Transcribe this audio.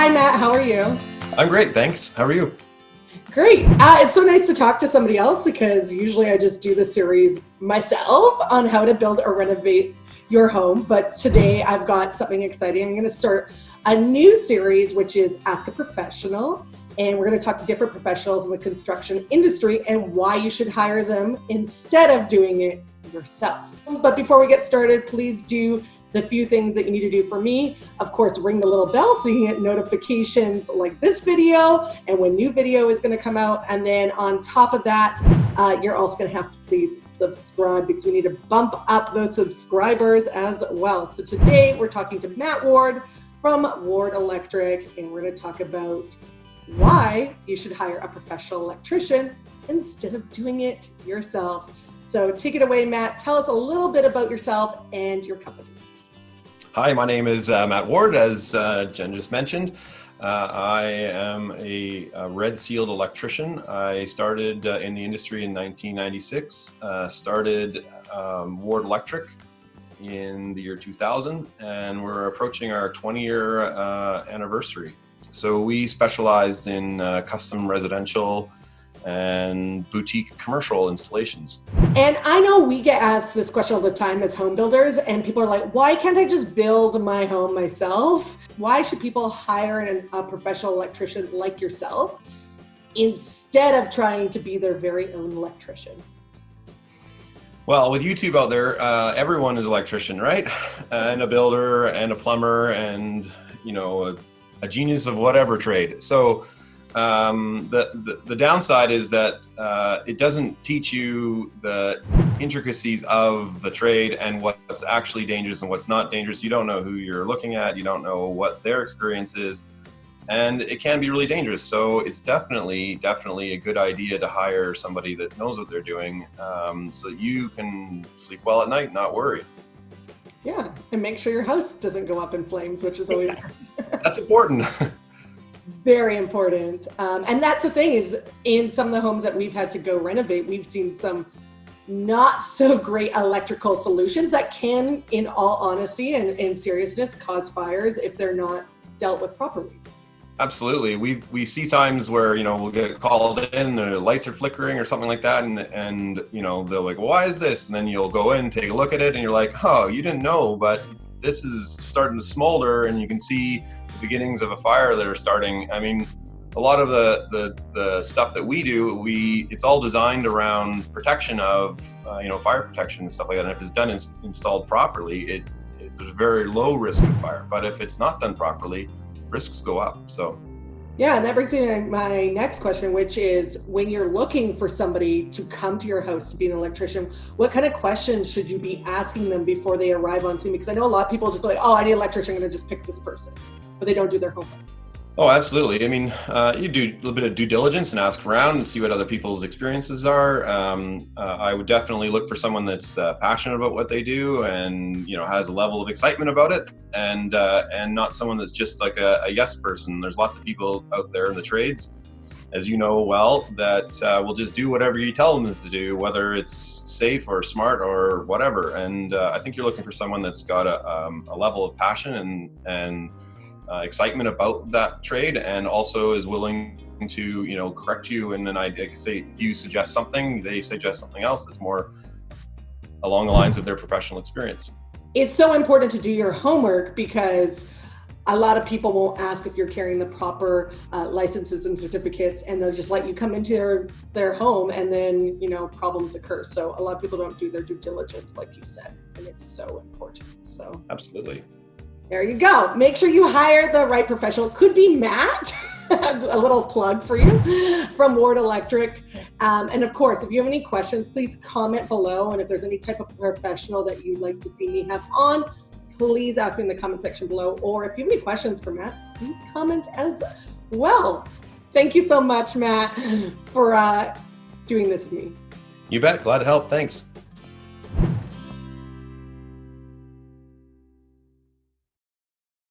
Hi, Matt. How are you? I'm great, thanks. How are you? Great. It's so nice to talk to somebody else because usually I just do the series myself on how to build or renovate your home. But today I've got something exciting. I'm going to start a new series, which is Ask a Professional. And we're going to talk to different professionals in the construction industry and why you should hire them instead of doing it yourself. But before we get started, please do the few things that you need to do for me. Of course, ring the little bell so you get notifications like this video and when new video is going to come out. And then on top of that, you're also going to have to please subscribe because we need to bump up those subscribers as well. So today we're talking to Matt Ward from Ward Electric, and we're going to talk about why you should hire a professional electrician instead of doing it yourself. So take it away, Matt. Tell us a little bit about yourself and your company. Hi, my name is Matt Ward, as Jen just mentioned. I am a red sealed electrician. I started in the industry in 1996, started Ward Electric in the year 2000, and we're approaching our 20-year anniversary. So we specialized in custom residential and boutique commercial installations. And I know we get asked this question all the time as home builders, and people are like, why can't I just build my home myself? Why should people hire a professional electrician like yourself instead of trying to be their very own electrician? Well, with YouTube out there, everyone is an electrician, right? And a builder and a plumber and, a genius of whatever trade. So the downside is that it doesn't teach you the intricacies of the trade and what's actually dangerous and what's not dangerous. You don't know who you're looking at. You don't know what their experience is, and it can be really dangerous. So it's definitely a good idea to hire somebody that knows what they're doing, so that you can sleep well at night, not worry. Yeah, and make sure your house doesn't go up in flames, which is always that's important. Very important. And that's the thing is, in some of the homes that we've had to go renovate, we've seen some not so great electrical solutions that can, in all honesty and in seriousness, cause fires if they're not dealt with properly. Absolutely. We see times where, we'll get called in, the lights are flickering or something like that. And they're like, well, why is this? And then you'll go in, take a look at it, and you're like, oh, you didn't know, but this is starting to smolder, and you can see beginnings of a fire that are starting. I mean, a lot of the stuff that we do, it's all designed around protection of, fire protection and stuff like that. And if it's done installed properly, there's very low risk of fire. But if it's not done properly, risks go up. So. Yeah, and that brings me to my next question, which is when you're looking for somebody to come to your house to be an electrician, what kind of questions should you be asking them before they arrive on scene? Because I know a lot of people just be like, oh, I need an electrician, I'm going to just pick this person, but they don't do their homework. Oh, absolutely. I mean, you do a little bit of due diligence and ask around and see what other people's experiences are. I would definitely look for someone that's passionate about what they do and, has a level of excitement about it, and not someone that's just like a yes person. There's lots of people out there in the trades, as you know well, that will just do whatever you tell them to do, whether it's safe or smart or whatever. And I think you're looking for someone that's got a level of passion and excitement about that trade, and also is willing to correct you. And then I say, if you suggest something, they suggest something else that's more along the lines of their professional experience. It's so important to do your homework because a lot of people won't ask if you're carrying the proper licenses and certificates, and they'll just let you come into their home, and then problems occur. So a lot of people don't do their due diligence, like you said, and it's so important. So absolutely. There you go. Make sure you hire the right professional. Could be Matt, a little plug for you, from Ward Electric. And of course, if you have any questions, please comment below. And if there's any type of professional that you'd like to see me have on, please ask me in the comment section below. Or if you have any questions for Matt, please comment as well. Thank you so much, Matt, for doing this with me. You bet. Glad to help. Thanks.